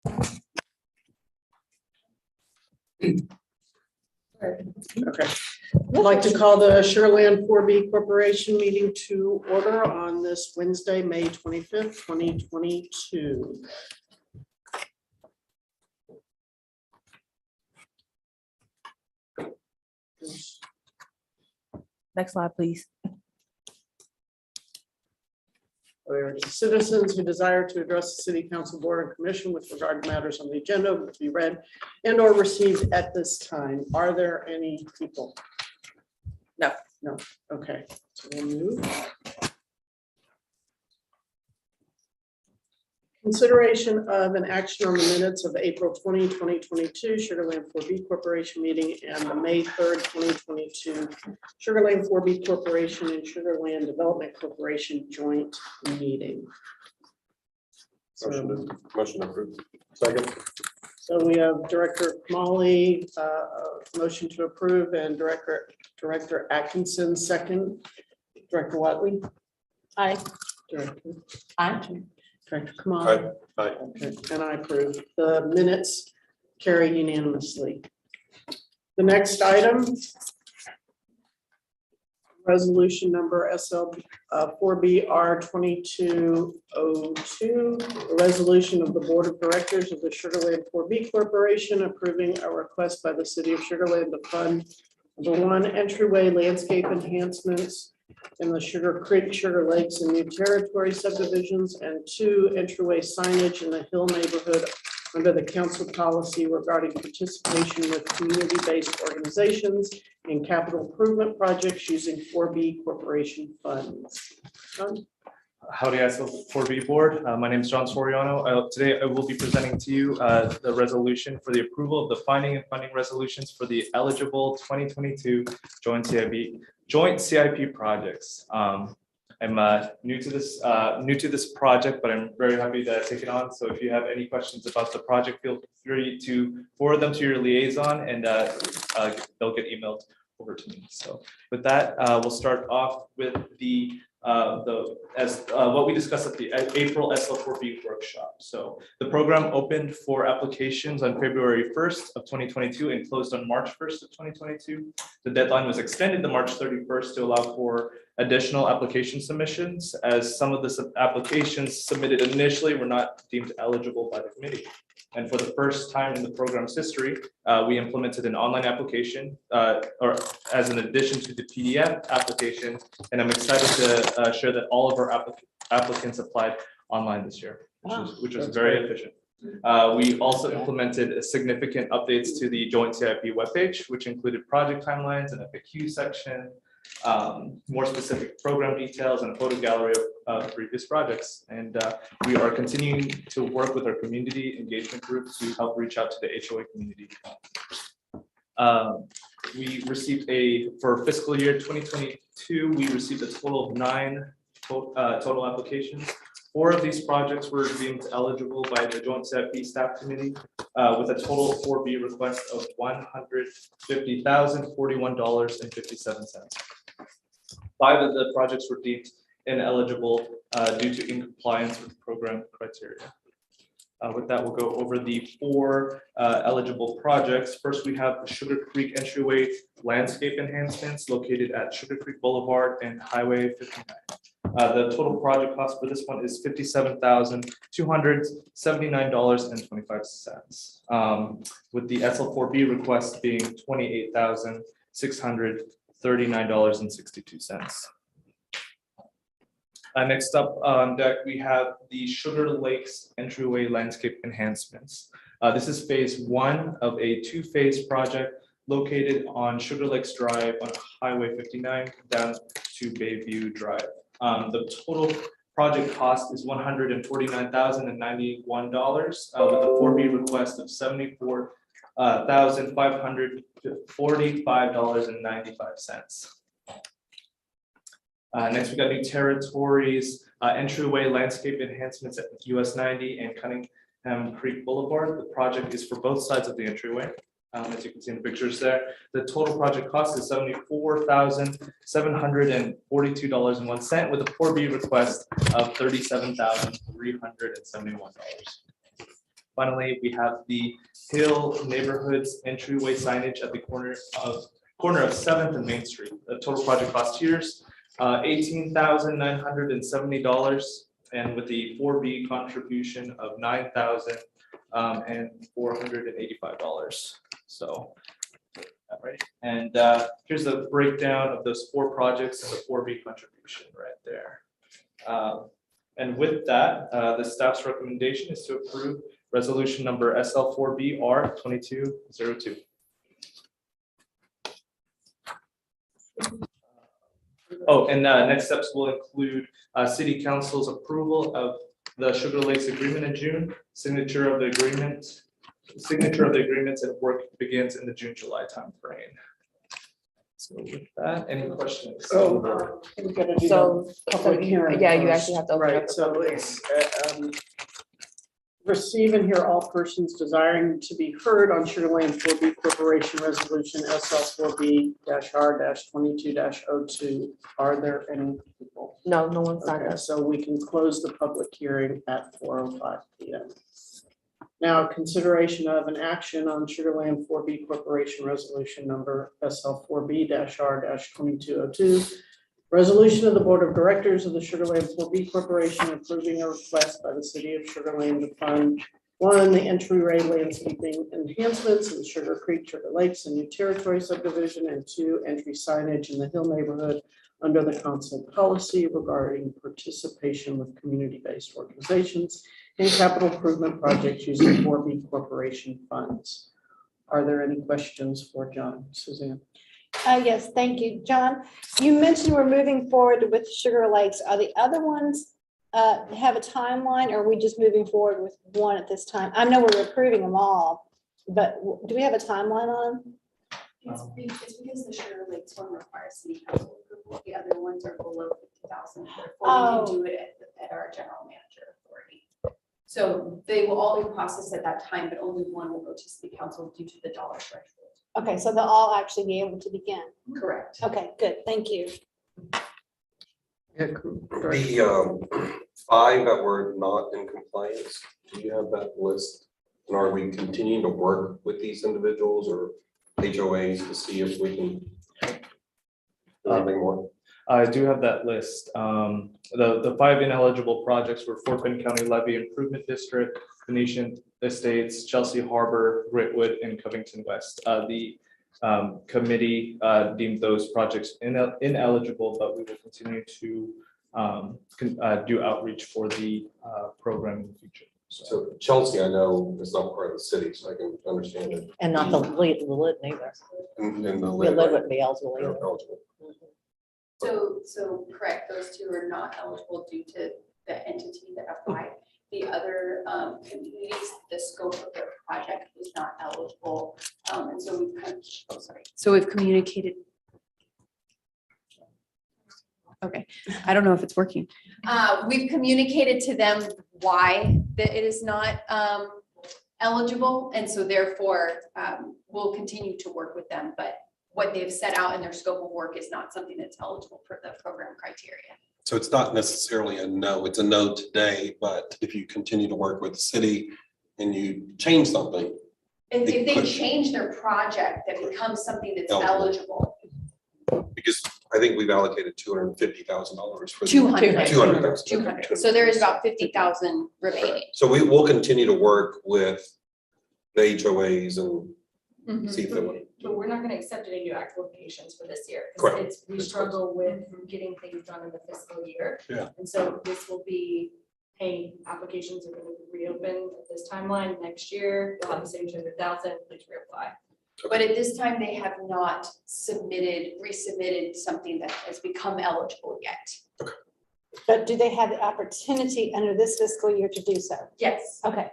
Okay. I'd like to call the Sugarland 4B Corporation meeting to order on this Wednesday, May 25th, 2022. Next slide, please. We are citizens who desire to address the City Council Board and Commission with regard to matters on the agenda will be read and or received at this time. Are there any people? No. No. Okay. So we'll move. Consideration of an action on the minutes of April 20, 2022 Sugarland 4B Corporation meeting and the May 3rd, 2022 Sugarland 4B Corporation and Sugarland Development Corporation joint meeting. Motion approved. Second. So we have Director Kamali, motion to approve, and Director Atkinson, second. Director Watley? Aye. Director Aye. Director Kamali? Aye. Okay, and I approve. The minutes carried unanimously. The next item, resolution number SL 4BR 2202, a resolution of the Board of Directors of the Sugarland 4B Corporation approving a request by the City of Sugarland to fund number 1, Entryway landscape enhancements in the Sugar Creek, Sugar Lakes, and New Territory subdivisions, and 2, Entryway signage in the Hill neighborhood under the council policy regarding participation with community-based organizations in capital improvement projects using 4B corporation funds. John? Howdy, ISO4B board. My name is John Soriano. Today I will be presenting to you the resolution for the approval of the finding and funding resolutions for the eligible 2022 joint CIP projects. I'm new to this project, but I'm very happy to take it on. So if you have any questions about the project, feel free to forward them to your liaison, and they'll get emailed over to me. So with that, we'll start off with what we discussed at the April SL4B workshop. So the program opened for applications on February 1st of 2022 and closed on March 1st of 2022. The deadline was extended to March 31st to allow for additional application submissions, as some of the applications submitted initially were not deemed eligible by the committee. And for the first time in the program's history, we implemented an online application, or as an addition to the PDF application. And I'm excited to share that all of our applicants applied online this year, which was very efficient. We also implemented significant updates to the joint CIP webpage, which included project timelines and FAQ section, more specific program details, and a photo gallery of previous projects. And we are continuing to work with our community engagement group to help reach out to the HOA community. We received for fiscal year 2022, we received a total of 9 total applications. 4 of these projects were deemed eligible by the Joint CIP Staff Committee, with a total 4B request of $150,041.57. 5 of the projects were deemed ineligible due to incompliance with program criteria. With that, we'll go over the 4 eligible projects. First, we have the Sugar Creek Entryway landscape enhancements located at Sugar Creek Boulevard and Highway 59. The total project cost for this one is $57,279.25, with the SL4B request being $28,639.62. Next up on deck, we have the Sugar Lakes Entryway landscape enhancements. This is phase 1 of a 2-phase project located on Sugar Lakes Drive on Highway 59 down to Bayview Drive. The total project cost is $149,091, with a 4B request of $74,545.95. Next, we got New Territories Entryway landscape enhancements at US 90 and Cunningham Creek Boulevard. The project is for both sides of the entryway. As you can see in the pictures there, the total project cost is $74,742.01, with a 4B request of $37,371. Finally, we have the Hill Neighborhoods entryway signage at the corner of 7th and Main Street. The total project cost here is $18,970, and with the 4B contribution of $9,485. So, right. And here's the breakdown of those 4 projects and the 4B contribution right there. And with that, the staff's recommendation is to approve resolution number SL4BR 2202. Oh, and next steps will include City Council's approval of the Sugar Lakes agreement in June, signature of the agreements, and work begins in the June-July timeframe. So with that, any questions? So we're gonna do the public hearing yeah, you first. actually have to open up Right, the so public it's receive and hear all persons desiring to be heard on Sugarland 4B Corporation Resolution SL4B-R-22-02. Are there any people? No, no one signed Okay, up. so we can close the public hearing at 4:05 p.m. Now, consideration of an action on Sugarland 4B Corporation Resolution number SL4B-R-2202. Resolution of the Board of Directors of the Sugarland 4B Corporation approving a request by the City of Sugarland to fund 1, the Entryway landscaping enhancements in Sugar Creek, Sugar Lakes, and New Territory subdivision, and 2, entry signage in the Hill neighborhood under the council policy regarding participation with community-based organizations in capital improvement projects using 4B Corporation funds. Are there any questions for John? Suzanne? Yes, thank you. John, you mentioned we're moving forward with Sugar Lakes. Are the other ones have a timeline, or are we just moving forward with one at this time? I know we're approving them all, but do we have a timeline on them? It's because the Sugar Lakes one requires city council approval. The other ones are below 50,000. Therefore, we Oh. can do it at our general manager authority. So they will all be processed at that time, but only one will go to city council due to the dollar threshold. Okay, so they'll all actually be able to begin. Correct. Okay, good. Thank you. Yeah, correct. The 5 that were not in compliance, do you have that list? And are we continuing to work with these individuals or HOAs to see if we can do anything more? I do have that list. The 5 ineligible projects were Fort Bend County Levy Improvement District, Venetian Estates, Chelsea Harbor, Gritwood, and Covington West. The committee deemed those projects ineligible, but we will continue to do outreach for the program in the future. So Chelsea, I know is not part of the city, so I can understand it. And not the lid neither. And the The lid, lid wouldn't be eligible they're either. eligible. So correct, those 2 are not eligible due to the entity that applied. The other communities, the scope of their project is not eligible. And so we've kind of, So we've communicated. Okay, I don't know if it's working. we've communicated to them why that it is not eligible. And so therefore, we'll continue to work with them, but what they've set out in their scope of work is not something that's eligible for the program criteria. So it's not necessarily a no, it's a no today, but if you continue to work with the city and you change something, If It they could- change their project, that becomes something that's Eligible. eligible. because I think we've allocated $250,000 for. 200. 200,000. 200. So there is about 50,000 remaining. So we will continue to work with the HOAs and see if they want. But we're not gonna accept any new applications for this year. 'Cause Correct. it's, we struggle with getting things done in the fiscal year. Yeah. And so this will be, hey, applications are gonna reopen at this timeline next year, you'll have the same 200,000, please reapply. But at this time, they have not resubmitted something that has become eligible yet. But do they have the opportunity under this fiscal year to do so? Yes. Okay.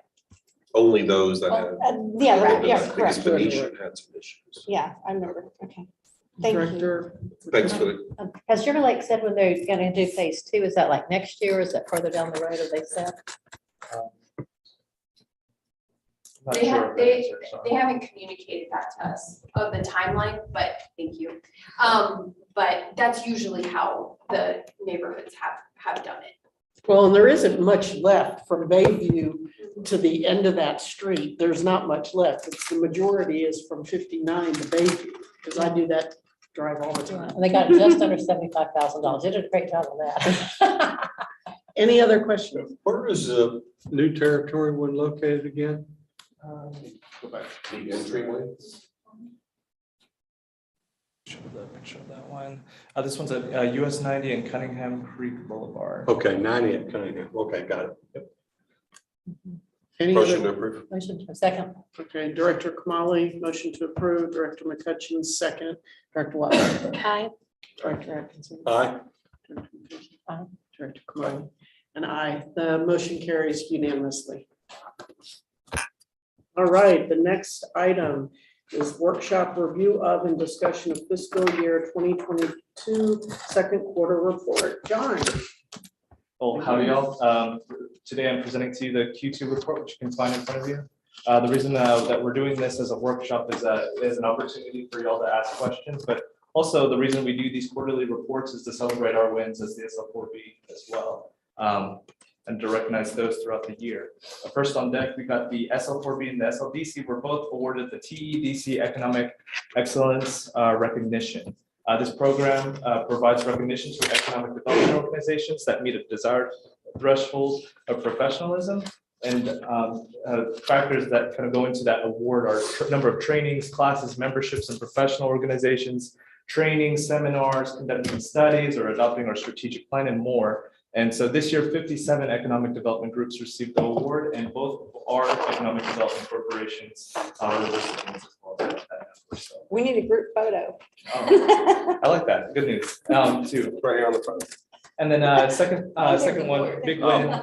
Only those that have. Yeah, Correct. yeah, I think correct. Venetian had some issues. Yeah, I remember. Okay. Thank you. Director? Thanks for the, Has Sugar Lake said when they're gonna do phase 2? Is that like next year? Or is that further down the road? Have they said? Not They sure have, of that they, answer, so. they haven't communicated that to us of the timeline, but thank you. But that's usually how the neighborhoods have done it. Well, and there isn't much left from Bayview to the end of that street. There's not much left. It's the majority is from 59 to Bayview, because I do that drive all the time. And they got just under $75,000. They did a great job on that. Any other questions? Where is the new territory one located again? Go back. The entryway. Show the picture of that one. This one's at US 90 and Cunningham Creek Boulevard. Okay, 90 at Cunningham. Okay, got it. Any Motion other? to approve. Motion, second. Okay, Director Kamali, motion to approve. Director McCutcheon, second. Director Watson. Aye. Director Atkinson. Aye. Director McCutcheon. Aye. Director Kamali. And I, the motion carries unanimously. All right, the next item is workshop review of and discussion of fiscal year 2022 second quarter report. John. Oh, howdy y'all. Today I'm presenting to you the Q2 report, which you can find in front of you. The reason that we're doing this as a workshop is an opportunity for y'all to ask questions, but also the reason we do these quarterly reports is to celebrate our wins as the SL4B as well, and to recognize those throughout the year. First on deck, we got the SL4B and the SLDC were both awarded the TEDC Economic Excellence recognition. This program provides recognition to economic development organizations that meet a desired threshold of professionalism. And factors that kind of go into that award are number of trainings, classes, memberships, and professional organizations, training, seminars, conducting studies, or adopting our strategic plan, and more. And so this year, 57 economic development groups received the award, and both of our economic development corporations are recipients as well. So, We need a group photo. I like that. Good news. Too. Right here on the front. And then second one, big win.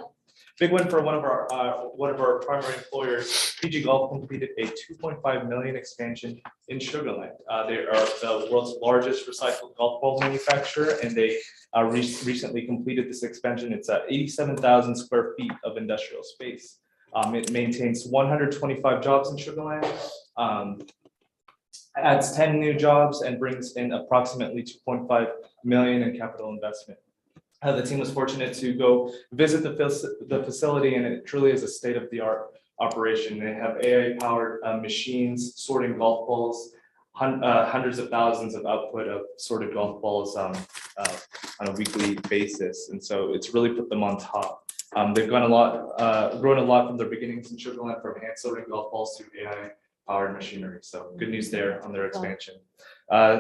Big win for one of our primary employers. PG Golf completed a 2.5 million expansion in Sugarland. They are the world's largest recycled golf ball manufacturer, and they recently completed this expansion. It's 87,000 square feet of industrial space. It maintains 125 jobs in Sugarland, adds 10 new jobs, and brings in approximately 2.5 million in capital investment. The team was fortunate to go visit the facility, and it truly is a state-of-the-art operation. They have AI-powered machines sorting golf balls, hundreds of thousands of output of sorted golf balls on a weekly basis, and so it's really put them on top. They've grown a lot from their beginnings in Sugarland, from hand sorting golf balls to AI-powered machinery. So good news there on their expansion.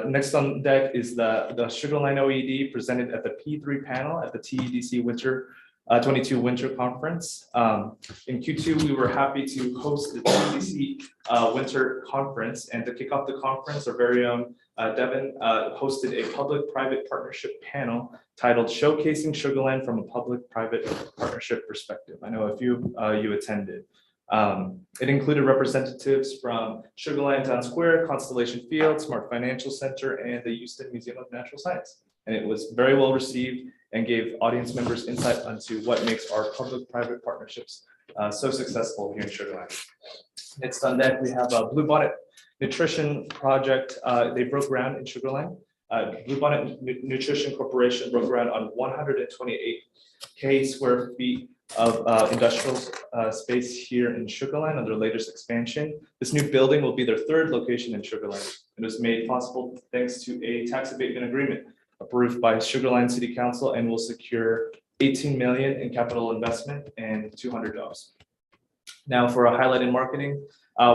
Next on deck is the Sugarland OED presented at the P3 panel at the TEDC Winter 22 Winter Conference. In Q2, we were happy to host the TEDC Winter Conference, and to kick off the conference, our very own Devin hosted a public-private partnership panel titled Showcasing Sugarland from a Public-Private Partnership Perspective. I know a few you attended. It included representatives from Sugarland Town Square, Constellation Field, Smart Financial Center, and the Houston Museum of Natural Science. And it was very well received and gave audience members insight into what makes our public-private partnerships so successful here in Sugarland. Next on deck, we have a Blue Bonnet Nutrition Project. They broke ground in Sugarland. Blue Bonnet Nutrition Corporation broke ground on 128K square feet of industrial space here in Sugarland on their latest expansion. This new building will be their third location in Sugarland. It was made possible thanks to a tax abatement agreement approved by Sugarland City Council, and will secure 18 million in capital investment and 200 jobs. Now for a highlight in marketing,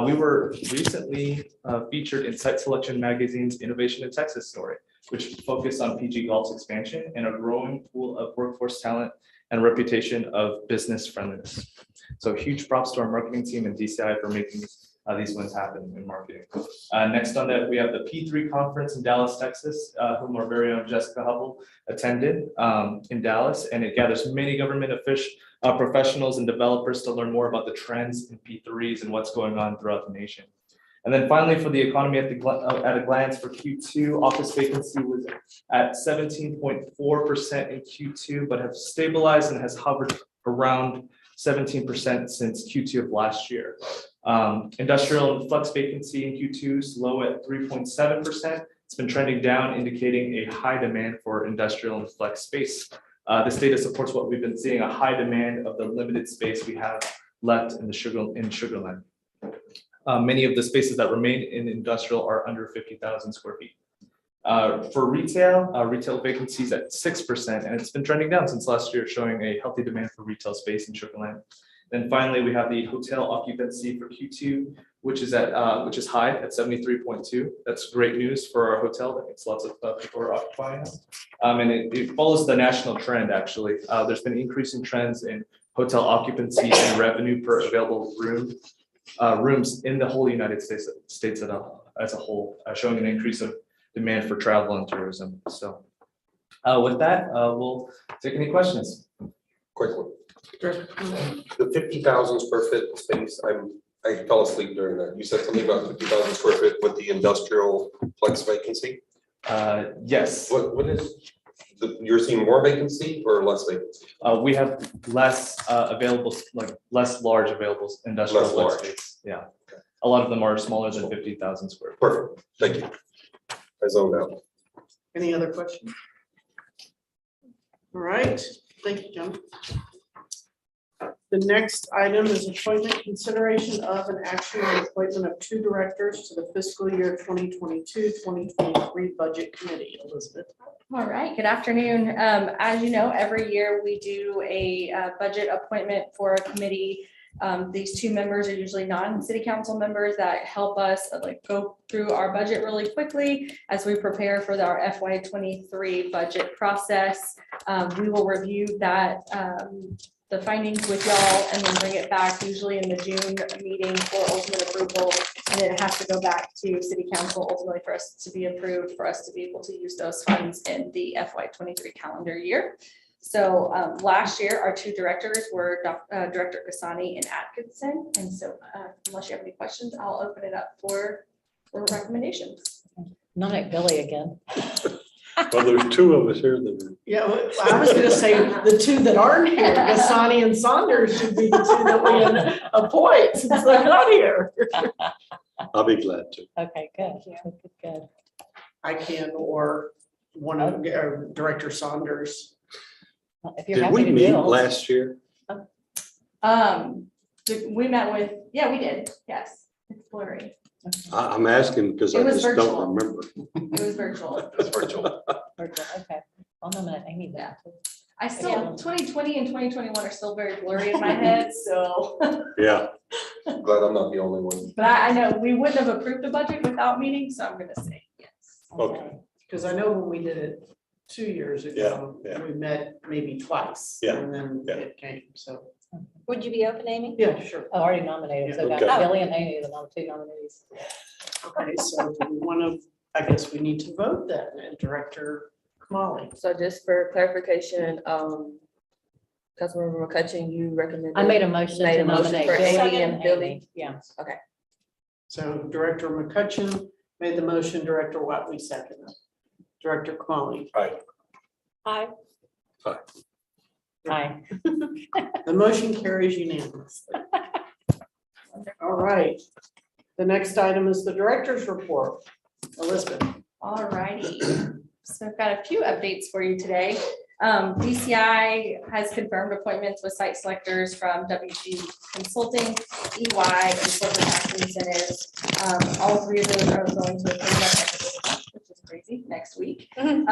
we were recently featured in Site Selection Magazine's Innovation in Texas story, which focused on PG Golf's expansion and a growing pool of workforce talent and reputation of business friendliness. So huge props to our marketing team and DCI for making these wins happen in marketing. Next on that, we have the P3 conference in Dallas, Texas, whom our very own Jessica Hubble attended in Dallas, and it gathers many government professionals and developers to learn more about the trends in P3s and what's going on throughout the nation. And then finally, for the economy at a glance for Q2, office vacancy was at 17.4% in Q2, but have stabilized and has hovered around 17% since Q2 of last year. Industrial and flex vacancy in Q2 is low at 3.7%. It's been trending down, indicating a high demand for industrial and flex space. This data supports what we've been seeing, a high demand of the limited space we have left in Sugarland. Many of the spaces that remain in industrial are under 50,000 square feet. For retail vacancies at 6%, and it's been trending down since last year, showing a healthy demand for retail space in Sugarland. Then finally, we have the hotel occupancy for Q2, which is high at 73.2. That's great news for our hotel. That means lots of people are occupying it. And it follows the national trend, actually. There's been increasing trends in hotel occupancy and revenue per available rooms in the whole United States as a whole, showing an increase of demand for travel and tourism. So with that, we'll take any questions. Quick one. The 50,000 square foot space, I fell asleep during that. You said something about 50,000 square foot with the industrial flex vacancy. Yes. What is, you're seeing more vacancy or less vacancy? We have less available, like less large available industrial Less flex large. space. Yeah. A lot of them are smaller than 50,000 square. Perfect, thank you. I zoned out. Any other questions? All right, thank you, John. The next item is appointment consideration of an action on appointment of 2 directors to the fiscal year 2022-2023 budget committee. Elizabeth. All right, good afternoon. As you know, every year we do a budget appointment for a committee. These 2 members are usually non-city council members that help us go through our budget really quickly as we prepare for our FY23 budget process. We will review that the findings with y'all and then bring it back usually in the June meeting for ultimate approval. And then it has to go back to city council ultimately for us to be approved, for us to be able to use those funds in the FY23 calendar year. So last year, our 2 directors were Director Kasani and Atkinson. And so unless you have any questions, I'll open it up for recommendations. Not at Billy again. Well, there's 2 of us here that Yeah, well, I was gonna say the 2 that aren't here, Gasani and Saunders should be the 2 that we appoint since they're not here. I'll be glad to. Okay, good. Good. I can, or one of Director Saunders. Well, if you're Did happy we to meet do. last year? We met with, yeah, we did. Yes, it's blurry. I'm asking because I It was just virtual. don't remember. It was virtual. It's virtual. Okay, I'll nominate Amy then. I still, 2020 and 2021 are still very blurry in my head, so. Yeah, Glad I'm not the only one. But I know we wouldn't have approved a budget without meeting, so I'm gonna say yes. okay. Because I know when we did it 2 years ago, Yeah, yeah. we met maybe twice. Yeah, And then yeah. it came, so, Would you be open, Amy? yeah, sure. Oh, already nominated, so Okay. got Billy and Amy, the 2 nominees. Okay, so one of, I guess we need to vote then, and Director Kamali. So just for clarification, Councilmember McCutcheon, you recommended. I made a motion Made to a motion nominate for Billy Amy and and Billy. Amy. Yeah. So Director McCutcheon made the motion, Director Watley seconded. Director Kamali. Aye. Aye. The motion carries unanimously. All right. The next item is the director's report. Elizabeth. All righty. So I've got a few updates for you today. DCI has confirmed appointments with site selectors from WG Consulting, EY, and corporate tax incentives. All 3 of those are going to occur, which is crazy, next week. And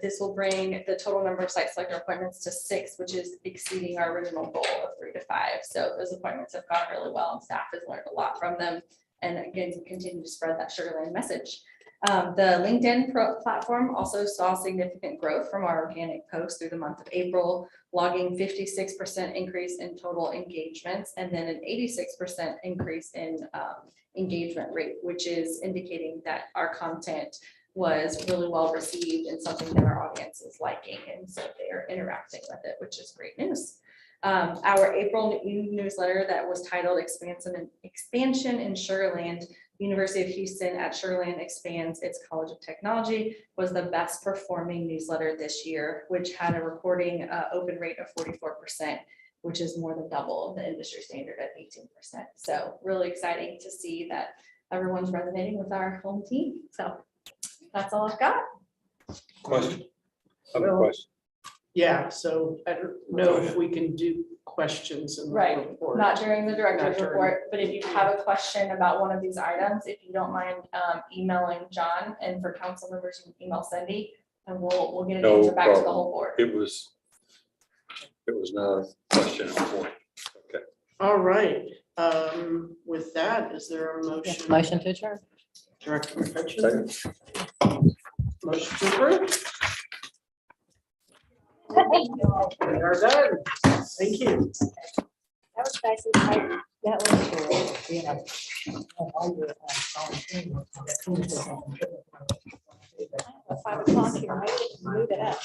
this will bring the total number of site selector appointments to 6, which is exceeding our original goal of 3 to 5. So those appointments have gone really well, and staff has learned a lot from them. And again, we continue to spread that Sugarland message. The LinkedIn platform also saw significant growth from our organic posts through the month of April, logging 56% increase in total engagements, and then an 86% increase in engagement rate, which is indicating that our content was really well received and something that our audience is liking, and so they are interacting with it, which is great news. Our April newsletter that was titled Expansion in Sugarland, University of Houston at Sugarland expands its College of Technology, was the best performing newsletter this year, which had a recording open rate of 44%, which is more than double the industry standard at 18%. So really exciting to see that everyone's resonating with our home team. So that's all I've got. Question. I have a question. Yeah, so I don't know if we can do questions in the Right, report. Not during the director's Not during. report, but if you have a question about one of these items, if you don't mind emailing John, and for council members, you can email Cindy, and we'll get an No answer back to the problem. whole board. It was not a question of point. Okay. All right, with that, is there a motion? Motion to adjourn. Director McCutcheon? Motion to approve? We are done. Thank you. That was nice and tight. That was cool, yeah. 5 o'clock here, maybe we can move it up.